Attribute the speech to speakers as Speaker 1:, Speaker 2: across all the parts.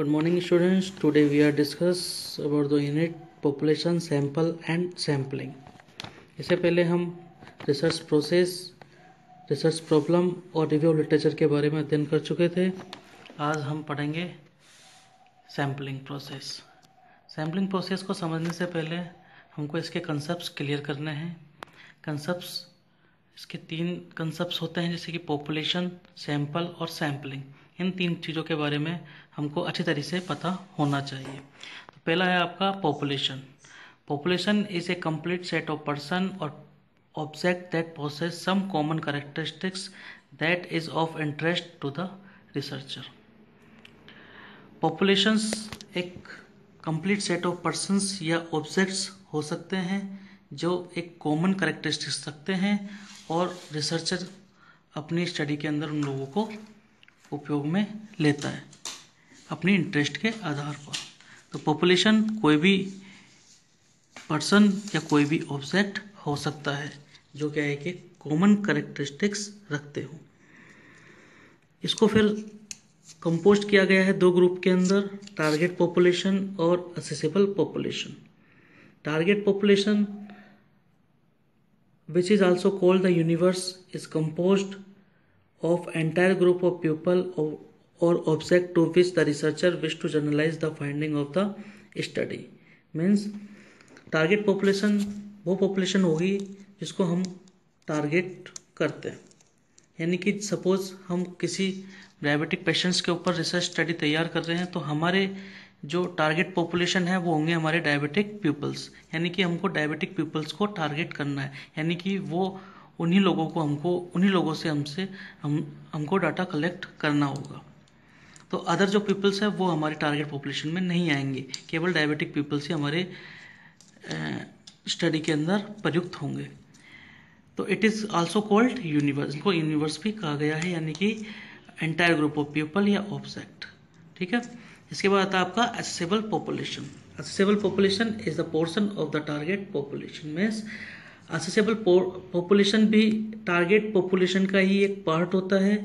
Speaker 1: Good morning students. Today we are discuss about the unit population sample and sampling. इससे पहले हम research process, research problem और review literature के बारे में अध्ययन कर चुके थे। आज हम पढ़ेंगे सैम्पलिंग प्रोसेस। सैम्पलिंग प्रोसेस को समझने से पहले हमको इसके कंसेप्ट्स क्लियर करने हैं। कंसेप्ट्स, इसके 3 कंसेप्ट्स होते हैं, जैसे कि पॉपुलेशन, सैंपल और सैम्पलिंग। इन 3 चीज़ों के बारे में हमको अच्छी तरह से पता होना चाहिए। तो पहला है आपका population. Population is a complete set of person और object that possess some common characteristics that is of interest to the researcher. Populations एक कंप्लीट सेट ऑफ पर्सन्स या ऑब्जेक्ट्स हो सकते हैं जो एक कॉमन कैरेक्टरिस्टिक्स रखते हैं और रिसर्चर अपनी स्टडी के अंदर उन लोगों को उपयोग में लेता है अपनी इंटरेस्ट के आधार पर। तो पॉपुलेशन कोई भी पर्सन या कोई भी ऑब्जेक्ट हो सकता है जो क्या है कि कॉमन कैरेक्टरिस्टिक्स रखते हो। इसको फिर कंपोस्ट किया गया है 2 ग्रुप के अंदर, टारगेट पॉपुलेशन और accessible population. Target population which is also called the universe is composed of entire group of people or object to which the researcher wish to generalize the finding of the study। means target population वो population होगी जिसको हम target करते हैं। यानी कि suppose हम किसी डायबिटिक पेशेंट्स के ऊपर रिसर्च स्टडी तैयार कर रहे हैं, तो हमारे जो टारगेट पॉपुलेशन है वो होंगे हमारे डायबिटिक पीपल्स। यानी कि हमको डायबिटिक पीपल्स को टारगेट करना है, यानी कि वो उन्हीं लोगों को उन्हीं लोगों से हमको डाटा कलेक्ट करना होगा। तो अदर जो पीपल्स है वो हमारे टारगेट पॉपुलेशन में नहीं आएंगे, केवल डायबिटिक पीपल्स ही हमारे स्टडी के अंदर प्रयुक्त होंगे। तो it is also called universe, इनको यूनिवर्स भी कहा गया है, यानी कि एंटायर ग्रुप ऑफ पीपल या ऑब्जेक्ट। ठीक है। इसके बाद आता है आपका accessible population. Accessible population is the portion of the target population. Means accessible population भी टारगेट पॉपुलेशन का ही एक पार्ट होता है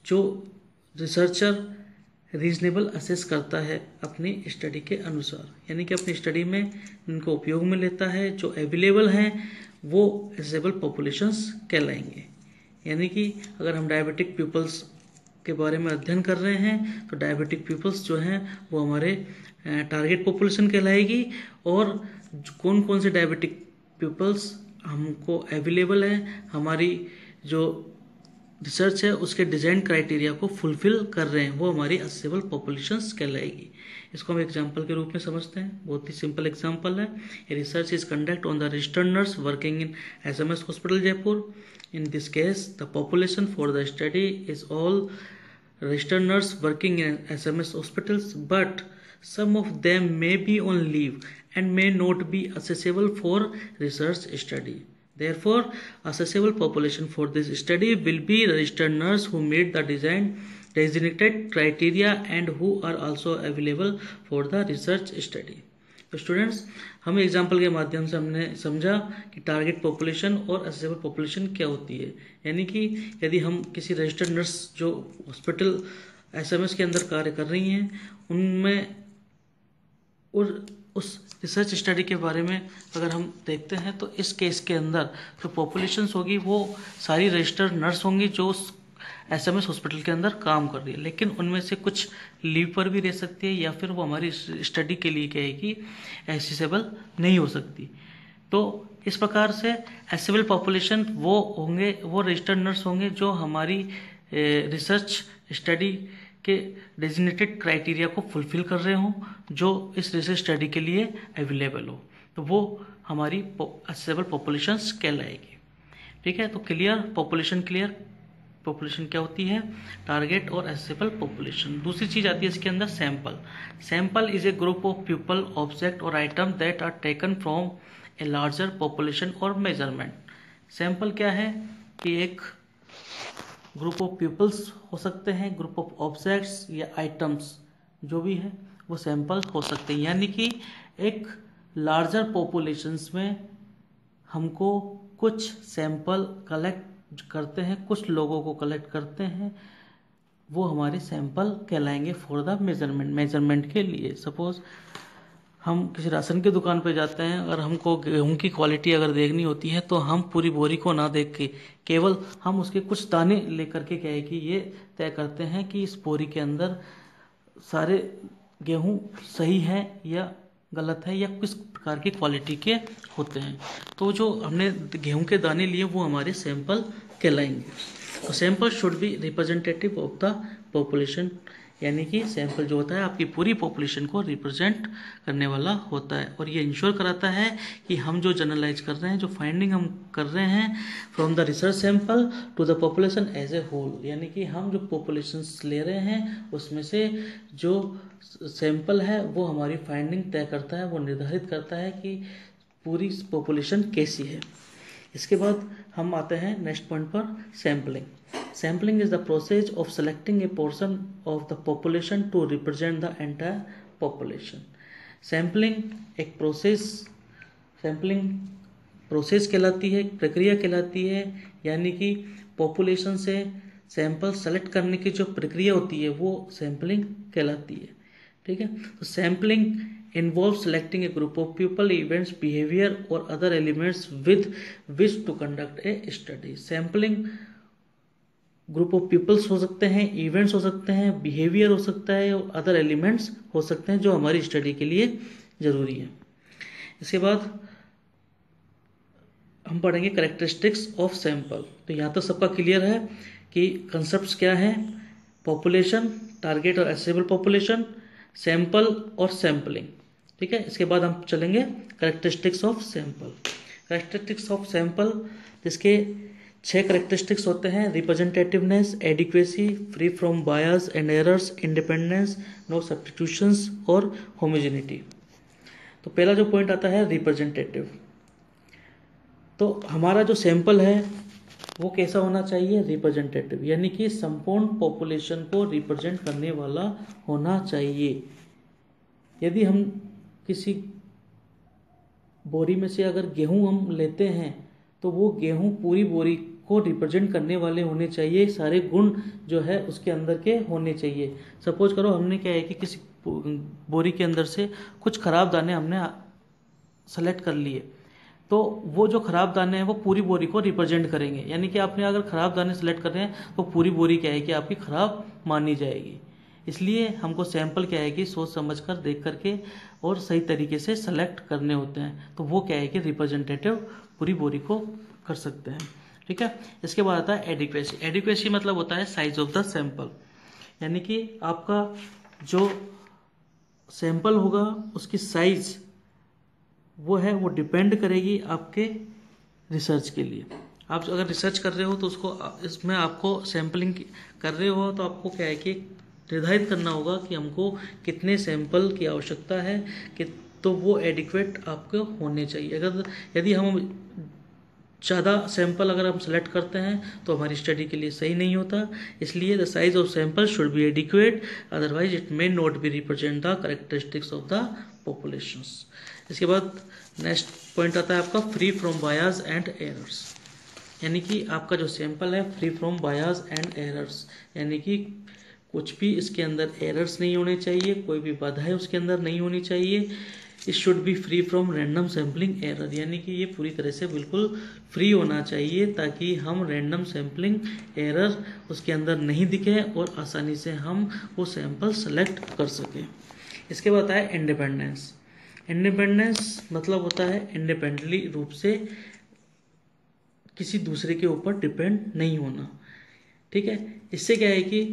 Speaker 1: जो रिसर्चर रीजनेबल असेस करता है अपनी स्टडी के अनुसार, यानी कि अपनी स्टडी में इनको उपयोग में लेता है। जो अवेलेबल हैं वो असेसेबल पॉपुलेशंस कहलाएंगे। यानी कि अगर हम डायबिटिक पीपल्स के बारे में अध्ययन कर रहे हैं तो डायबिटिक पीपल्स जो हैं वो हमारे टारगेट पॉपुलेशन कहलाएगी। और कौन कौन से डायबिटिक पीपल्स हमको अवेलेबल हैं, हमारी जो रिसर्च है उसके डिजाइन क्राइटेरिया को फुलफिल कर रहे हैं, वो हमारी असेसेबल पॉपुलेशंस कहलाएगी। इसको हम एग्जांपल के रूप में समझते हैं। बहुत ही सिंपल एग्जांपल है। Research is conduct on the registered nurse working in SMS hospital Jaipur. In this case, the population for the study is all registered nurse working in SMS hospitals, but some of them may be on leave and may not be accessible for research study. Therefore, accessible population for this study will be registered nurse who meet the designated criteria and who are also available for the research study. तो students, हम example के माध्यम से हमने समझा कि target population और accessible population क्या होती है। यानी कि यदि हम किसी रजिस्टर्ड नर्स जो हॉस्पिटल एसएमएस के अंदर कार्य कर रही हैं उनमें उस रिसर्च स्टडी के बारे में अगर हम देखते हैं तो इस केस के अंदर जो पॉपुलेशंस होगी वो सारी रजिस्टर्ड नर्स होंगी जो उस एसएमएस हॉस्पिटल के अंदर काम कर रही है, लेकिन उनमें से कुछ लीव पर भी रह सकती है या फिर वो हमारी स्टडी के लिए क्या है कि एक्सेसिबल नहीं हो सकती। तो इस प्रकार से एक्सेसिबल पॉपुलेशन वो होंगे, वो रजिस्टर्ड नर्स होंगे जो हमारी रिसर्च स्टडी के डेजिग्नेटेड क्राइटेरिया को फुलफिल कर रहे हों, जो इस रिसर्च स्टडी के लिए अवेलेबल हो, तो वो हमारी एक्सेसिबल पॉपुलेशंस कहलाएगी। ठीक है। तो क्लियर, पॉपुलेशन क्लियर। पॉपुलेशन क्या होती है? टारगेट और एक्सेसिबल पॉपुलेशन। दूसरी चीज आती है इसके अंदर sample. Sample is a group of people, object और item that are taken from a larger population और मेजरमेंट। सैंपल क्या है कि एक ग्रुप ऑफ पीपल्स हो सकते हैं, ग्रुप ऑफ ऑब्जेक्ट्स या आइटम्स जो भी है वो सैंपल हो सकते हैं। यानी कि एक लार्जर पॉपुलेशंस में हमको कुछ सैंपल कलेक्ट करते हैं, कुछ लोगों को कलेक्ट करते हैं, वो हमारे सैंपल कहलाएंगे फॉर द मेजरमेंट के लिए। सपोज हम किसी राशन की दुकान पे जाते हैं, अगर हमको गेहूं की क्वालिटी अगर देखनी होती है तो हम पूरी बोरी को ना देख के केवल हम उसके कुछ दाने लेकर के क्या है कि ये तय करते हैं कि इस बोरी के अंदर सारे गेहूं सही है या गलत है या किस प्रकार की क्वालिटी के होते हैं। तो जो हमने गेहूं के दाने लिए वो हमारे सैंपल कहलाएंगे। तो sample should be representative of the population, यानी कि सैंपल जो होता है आपकी पूरी पॉपुलेशन को रिप्रेजेंट करने वाला होता है, और ये इंश्योर कराता है कि हम जो जनरलाइज कर रहे हैं, जो फाइंडिंग हम कर रहे हैं from the research sample to the population as a whole, यानी कि हम जो पॉपुलेशन ले रहे हैं उसमें से जो सैंपल है वो हमारी फाइंडिंग तय करता है, वो निर्धारित करता है कि पूरी पॉपुलेशन कैसी है। इसके बाद हम आते हैं नेक्स्ट पॉइंट पर, sampling. Sampling is the process of selecting a portion of the population to represent the entire population. Sampling एक प्रोसेस कहलाती है, एक प्रक्रिया कहलाती है, यानी कि पॉपुलेशन से सैंपल सेलेक्ट करने की जो प्रक्रिया होती है वो सैम्पलिंग कहलाती है। ठीक है, तो sampling involves selecting a group of people, events, behavior or other elements with which to conduct a study. Sampling group of peoples हो सकते हैं, इवेंट्स हो सकते हैं, बिहेवियर हो सकता है और अदर एलिमेंट्स हो सकते हैं जो हमारी स्टडी के लिए जरूरी है। इसके बाद हम पढ़ेंगे कैरेक्टरिस्टिक्स ऑफ सैंपल। तो यहाँ तो सबका क्लियर है कि कंसेप्ट्स क्या है, पॉपुलेशन, टारगेट और एसेबल पॉपुलेशन, सैंपल और सैम्पलिंग। ठीक है, इसके बाद हम चलेंगे characteristics of sample. Characteristics of sample जिसके 6 कैरेक्टरिस्टिक्स होते हैं, representativeness, adequacy, free from bias and errors, independence, no substitutions और होमोजेनिटी। तो पहला जो पॉइंट आता है रिप्रेजेंटेटिव। तो हमारा जो सैंपल है वो कैसा होना चाहिए, रिप्रेजेंटेटिव, यानी कि संपूर्ण पॉपुलेशन को रिप्रेजेंट करने वाला होना चाहिए। यदि हम किसी बोरी में से अगर गेहूं हम लेते हैं तो वो गेहूं पूरी बोरी को रिप्रेजेंट करने वाले होने चाहिए, सारे गुण जो है उसके अंदर के होने चाहिए। सपोज करो हमने क्या है कि किसी बोरी के अंदर से कुछ खराब दाने हमने सेलेक्ट कर लिए, तो वो जो खराब दाने हैं वो पूरी बोरी को रिप्रेजेंट करेंगे, यानी कि आपने अगर खराब दाने सेलेक्ट कर रहे हैं तो पूरी बोरी क्या है कि आपकी खराब मानी जाएगी। इसलिए हमको सैंपल क्या है कि सोच समझ कर देख करके और सही तरीके से सेलेक्ट करने होते हैं, तो वो क्या है कि रिप्रेजेंटेटिव पूरी बोरी को कर सकते हैं। ठीक है, इसके बाद आता है एडिक्वेसी। एडिक्वेसी मतलब होता है साइज ऑफ द सैंपल, यानी कि आपका जो सैंपल होगा उसकी साइज वो है वो डिपेंड करेगी आपके रिसर्च के लिए। आप अगर रिसर्च कर रहे हो तो उसको इसमें आपको सैंपलिंग कर रहे हो तो आपको क्या है कि निर्धारित करना होगा कि हमको कितने सैंपल की आवश्यकता है कि तो वो एडिक्वेट आपको होने चाहिए। अगर यदि हम ज़्यादा सैंपल अगर हम सेलेक्ट करते हैं तो हमारी स्टडी के लिए सही नहीं होता, इसलिए the size of sample should be adequate, otherwise it may not be represent the characteristics of the populations. इसके बाद नेक्स्ट पॉइंट आता है आपका free from bias and errors, यानी कि आपका जो सैंपल है free from bias and errors, यानी कि कुछ भी इसके अंदर एरर्स नहीं होने चाहिए, कोई भी बाधाएं उसके अंदर नहीं होनी चाहिए। It should B free from random sampling error, यानी कि ये पूरी तरह से बिल्कुल फ्री होना चाहिए ताकि हम रैंडम सैम्पलिंग एरर उसके अंदर नहीं दिखे और आसानी से हम वो सैंपल सेलेक्ट कर सकें। इसके बाद है इंडिपेंडेंस। इंडिपेंडेंस मतलब होता है इंडिपेंडेंटली रूप से किसी दूसरे के ऊपर डिपेंड नहीं होना। ठीक है, इससे क्या है कि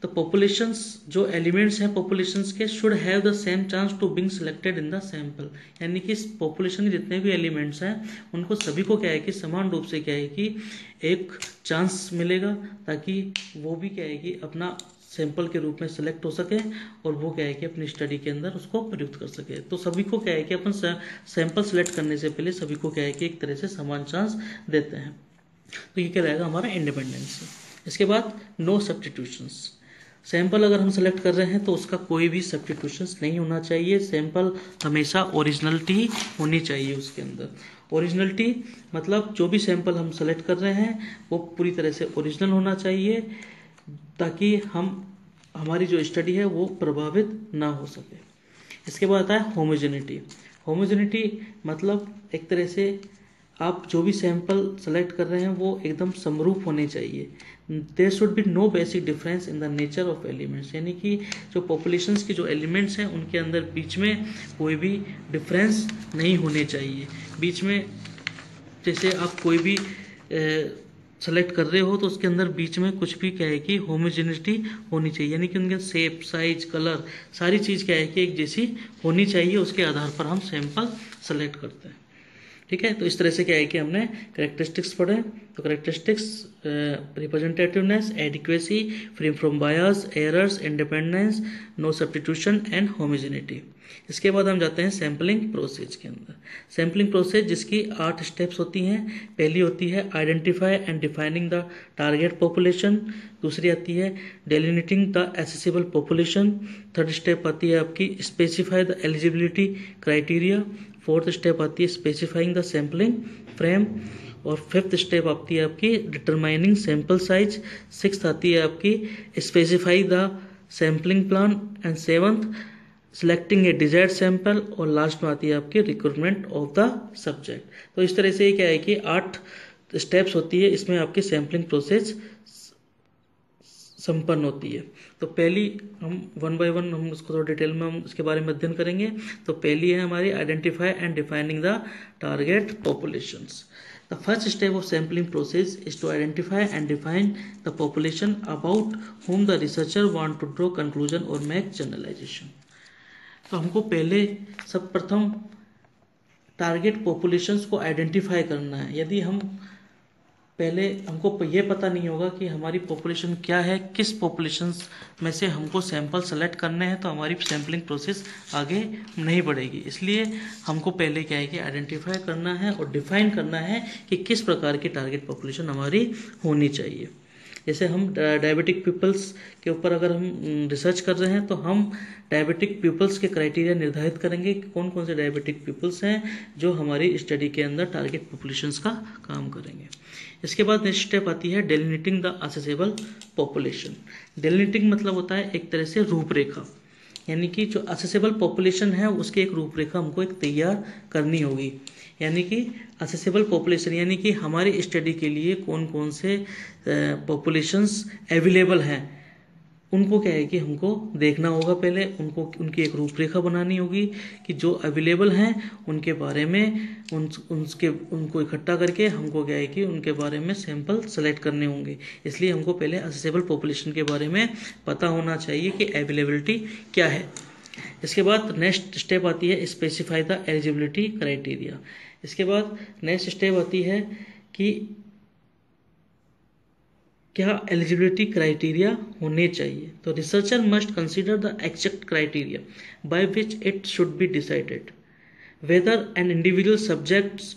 Speaker 1: द पॉपुलेशंस जो एलिमेंट्स हैं पॉपुलेशंस के should have the same chance to being selected in the sample, यानी कि पॉपुलेशन के जितने भी एलिमेंट्स हैं उनको सभी को क्या है कि समान रूप से क्या है कि एक चांस मिलेगा ताकि वो भी क्या है कि अपना सैंपल के रूप में सिलेक्ट हो सके और वो क्या है कि अपनी स्टडी के अंदर उसको प्रयुक्त कर सके। तो सभी को क्या है कि अपन सैंपल सेलेक्ट करने से पहले सभी को क्या है कि एक तरह से समान चांस देते हैं। तो ये क्या रहेगा हमारा इंडिपेंडेंस। इसके बाद नो सब्स्टिट्यूशंस। सैंपल अगर हम सेलेक्ट कर रहे हैं तो उसका कोई भी सब्स्टिट्यूशंस नहीं होना चाहिए, सैंपल हमेशा ओरिजिनलिटी होनी चाहिए उसके अंदर। ओरिजिनलिटी मतलब जो भी सैंपल हम सेलेक्ट कर रहे हैं वो पूरी तरह से ओरिजिनल होना चाहिए ताकि हम हमारी जो स्टडी है वो प्रभावित ना हो सके। इसके बाद आता है होमोजेनिटी। होमोजेनिटी मतलब एक तरह से आप जो भी सैंपल सेलेक्ट कर रहे हैं वो एकदम समरूप होने चाहिए। There should be no basic difference in the nature of elements, यानी कि जो पॉपुलेशंस के जो एलिमेंट्स हैं उनके अंदर बीच में कोई भी डिफरेंस नहीं होने चाहिए। बीच में जैसे आप कोई भी सेलेक्ट कर रहे हो तो उसके अंदर बीच में कुछ भी क्या है कि होमोजेनिटी होनी चाहिए, यानी कि उनके शेप, साइज, कलर सारी चीज़ क्या है कि एक जैसी होनी चाहिए। उसके आधार पर हम सैंपल सेलेक्ट करते हैं। ठीक है, तो इस तरह से क्या है कि हमने करेक्टरिस्टिक्स पढ़े। तो characteristics representativeness, adequacy, free from bias, errors, independence, no substitution and homogeneity. इसके बाद हम जाते हैं सैम्पलिंग प्रोसेस के अंदर। सैम्पलिंग प्रोसेस जिसकी 8 स्टेप्स होती हैं। पहली होती है identify and defining the target population. दूसरी आती है delineating the accessible population. Third step आती है आपकी specify the eligibility criteria. Fourth step आती है स्पेसिफाइंग द सैम्पलिंग फ्रेम। और फिफ्थ स्टेप आती है आपकी डिटरमाइनिंग सैंपल साइज। सिक्स्थ आती है आपकी specify the sampling plan. And seventh selecting A desired sample. और लास्ट में आती है आपकी रिक्रूटमेंट ऑफ द सब्जेक्ट। तो इस तरह से क्या है कि 8 स्टेप्स होती है, इसमें आपकी सैम्पलिंग प्रोसेस संपन्न होती है। तो पहली हम 1 बाय 1 हम उसको थोड़ा डिटेल में हम इसके बारे में अध्ययन करेंगे। तो पहली है हमारी identify and defining the target populations. The first step of sampling process is to identify and define the population about whom the researcher want to draw conclusion or make generalization. तो हमको पहले सब प्रथम टारगेट पॉपुलेशंस को identify करना है। यदि हम पहले हमको ये पता नहीं होगा कि हमारी पॉपुलेशन क्या है, किस पॉपुलेशंस में से हमको सैंपल सेलेक्ट करने हैं, तो हमारी सैम्पलिंग प्रोसेस आगे नहीं बढ़ेगी। इसलिए हमको पहले क्या है कि आइडेंटिफाई करना है और डिफाइन करना है कि किस प्रकार की टारगेट पॉपुलेशन हमारी होनी चाहिए। जैसे हम डायबिटिक पीपल्स के ऊपर अगर हम रिसर्च कर रहे हैं तो हम डायबिटिक पीपल्स के क्राइटेरिया निर्धारित करेंगे कि कौन कौन से डायबिटिक पीपल्स हैं जो हमारी स्टडी के अंदर टारगेट पॉपुलेशंस का काम करेंगे। इसके बाद नेक्स्ट स्टेप आती है डेलिनेटिंग द असेसेबल पॉपुलेशन। डेलिनेटिंग मतलब होता है एक तरह से रूपरेखा, यानी कि जो असेसेबल पॉपुलेशन है उसकी एक रूपरेखा हमको एक तैयार करनी होगी। यानी कि असेसेबल पॉपुलेशन यानी कि हमारी स्टडी के लिए कौन कौन से पॉपुलेशंस अवेलेबल हैं, उनको क्या है कि हमको देखना होगा। पहले उनकी एक रूपरेखा बनानी होगी कि जो अवेलेबल हैं उनके बारे में उनको इकट्ठा करके हमको क्या है कि उनके बारे में सैंपल सेलेक्ट करने होंगे। इसलिए हमको पहले असेसेबल पॉपुलेशन के बारे में पता होना चाहिए कि अवेलेबिलिटी क्या है। इसके बाद नेक्स्ट स्टेप आती है स्पेसिफाई द एलिजिबिलिटी क्राइटेरिया। इसके बाद नेक्स्ट स्टेप आती है कि क्या एलिजिबिलिटी क्राइटेरिया होने चाहिए। तो researcher must consider the exact criteria by which it should be decided whether an individual subjects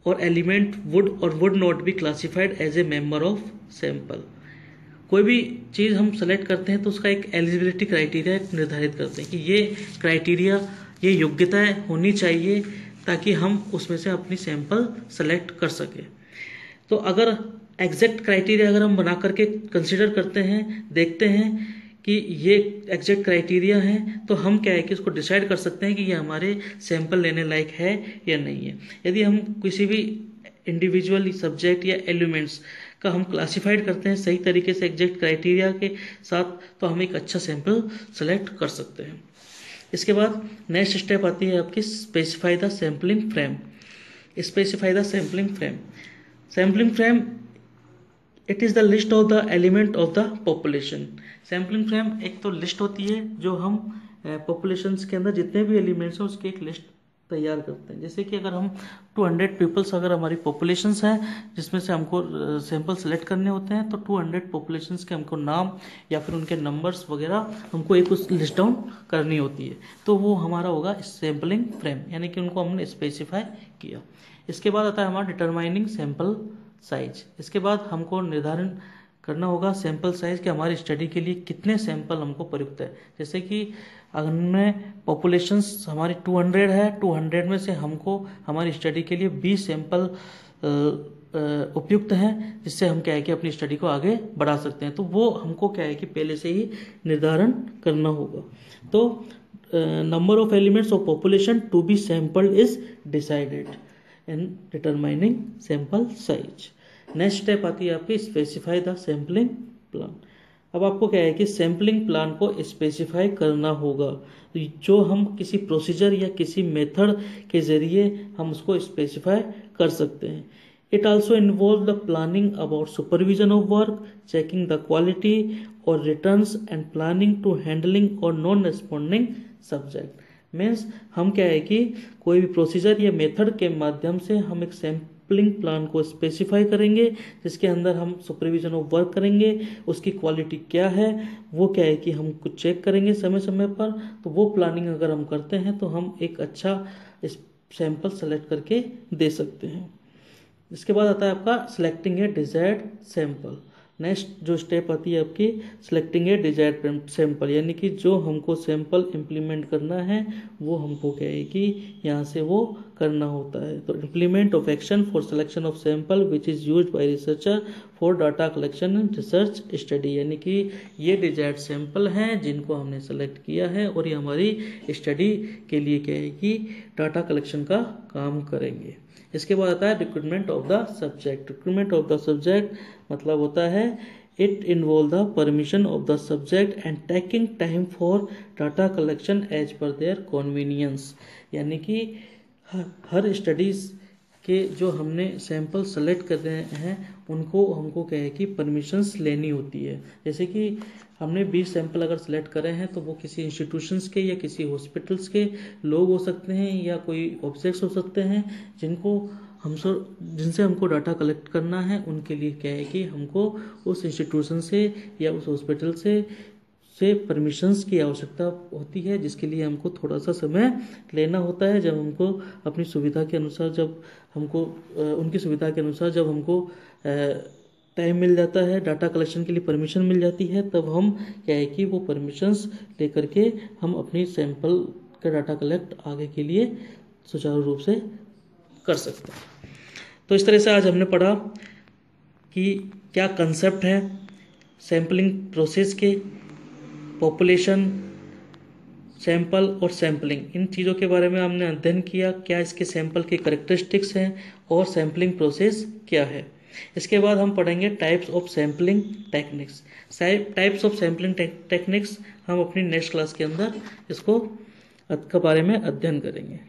Speaker 1: और एलिमेंट वुड और would not be classified as a member of sample. कोई भी चीज़ हम सेलेक्ट करते हैं तो उसका एक एलिजिबिलिटी क्राइटेरिया निर्धारित करते हैं कि ये क्राइटेरिया, ये योग्यताएं होनी चाहिए ताकि हम उसमें से अपनी सैंपल सेलेक्ट कर सकें। तो अगर एग्जैक्ट क्राइटेरिया अगर हम बना करके कंसिडर करते हैं, देखते हैं कि ये एग्जैक्ट क्राइटेरिया हैं, तो हम क्या है कि उसको डिसाइड कर सकते हैं कि ये हमारे सैंपल लेने लायक है या नहीं है। यदि हम किसी भी इंडिविजुअल सब्जेक्ट या एलिमेंट्स का हम क्लासिफाइड करते हैं सही तरीके से एग्जैक्ट क्राइटेरिया के साथ, तो हम एक अच्छा सैंपल सेलेक्ट कर सकते हैं। इसके बाद नेक्स्ट स्टेप आती है आपकी specify the sampling frame. Specify the sampling frame. Sampling frame it is the list of the element of the population. Sampling frame एक तो लिस्ट होती है जो हम पॉपुलेशंस के अंदर जितने भी एलिमेंट्स हैं उसकी एक लिस्ट तैयार करते हैं। जैसे कि अगर हम 200 पीपल्स अगर हमारी पॉपुलेशंस हैं जिसमें से हमको सैंपल सेलेक्ट करने होते हैं, तो 200 पॉपुलेशंस के हमको नाम या फिर उनके नंबर्स वगैरह हमको एक उस लिस्ट डाउन करनी होती है। तो वो हमारा होगा सैम्पलिंग फ्रेम, यानी कि उनको हमने स्पेसिफाई किया। इसके बाद आता है हमारा डिटरमाइनिंग सैंपल साइज। इसके बाद हमको निर्धारण करना होगा सैंपल साइज कि हमारी स्टडी के लिए कितने सैंपल हमको प्रयुक्त है। जैसे कि अगर पॉपुलेशंस हमारी 200 है, 200 में से हमको हमारी स्टडी के लिए 20 सैंपल उपयुक्त हैं, जिससे हम क्या है कि अपनी स्टडी को आगे बढ़ा सकते हैं। तो वो हमको क्या है कि पहले से ही निर्धारण करना होगा। तो number of elements of population to be sampled is decided in determining sample size. Next step आती है आपकी स्पेसिफाई द सैम्पलिंग प्लान। अब आपको क्या है कि सैम्पलिंग प्लान को स्पेसिफाई करना होगा, जो हम किसी प्रोसीजर या किसी मेथड के जरिए हम उसको स्पेसिफाई कर सकते हैं। It also involve the planning about supervision of work, checking the quality और returns and planning to handling और नॉन रिस्पॉन्डिंग सब्जेक्ट। मीन्स हम क्या है कि कोई भी प्रोसीजर या मेथड के माध्यम से हम एक सैम्पलिंग प्लान को स्पेसिफाई करेंगे, जिसके अंदर हम सुपरविजन ऑफ वर्क करेंगे, उसकी क्वालिटी क्या है वो क्या है कि हम कुछ चेक करेंगे समय समय पर। तो वो प्लानिंग अगर हम करते हैं तो हम एक अच्छा सैंपल सेलेक्ट करके दे सकते हैं। इसके बाद आता है आपका सिलेक्टिंग ए डिजायर्ड सैंपल। नेक्स्ट जो स्टेप आती है आपकी सिलेक्टिंग ए डिजायर्ड सैंपल, यानी कि जो हमको सैंपल इम्प्लीमेंट करना है वो हमको क्या है कि यहाँ से वो करना होता है। तो implement of action for selection of sample which is used by researcher for data collection and research study, यानी कि ये डिजायर्ड सैंपल हैं जिनको हमने सेलेक्ट किया है और ये हमारी स्टडी के लिए क्या है कि डाटा कलेक्शन का काम करेंगे। इसके बाद आता है recruitment of the subject. Recruitment of the subject मतलब होता है it involve the permission of the subject and taking time for data collection as per their convenience, यानी कि हर स्टडीज़ के जो हमने सैंपल सेलेक्ट कर रहे हैं उनको हमको क्या है कि परमिशंस लेनी होती है। जैसे कि हमने 20 सैंपल अगर सेलेक्ट करे हैं तो वो किसी इंस्टीट्यूशंस के या किसी हॉस्पिटल्स के लोग हो सकते हैं या कोई ऑब्जेक्ट्स हो सकते हैं जिनसे हमको डाटा कलेक्ट करना है। उनके लिए क्या है कि हमको उस इंस्टीट्यूशन से या उस हॉस्पिटल से परमिशंस की आवश्यकता होती है, जिसके लिए हमको थोड़ा सा समय लेना होता है। जब हमको अपनी सुविधा के अनुसार उनकी सुविधा के अनुसार जब हमको टाइम मिल जाता है, डाटा कलेक्शन के लिए परमिशन मिल जाती है, तब हम क्या है कि वो परमिशंस लेकर के हम अपनी सैंपल का डाटा कलेक्ट आगे के लिए सुचारू रूप से कर सकते हैं। तो इस तरह से आज हमने पढ़ा कि क्या कंसेप्ट है सैम्पलिंग प्रोसेस के, पॉपुलेशन, सैंपल और सैम्पलिंग, इन चीज़ों के बारे में हमने अध्ययन किया। क्या इसके सैंपल के कैरेक्टरिस्टिक्स हैं और सैम्पलिंग प्रोसेस क्या है। इसके बाद हम पढ़ेंगे types of sampling techniques. Types of sampling techniques हम अपनी नेक्स्ट क्लास के अंदर इसको के बारे में अध्ययन करेंगे।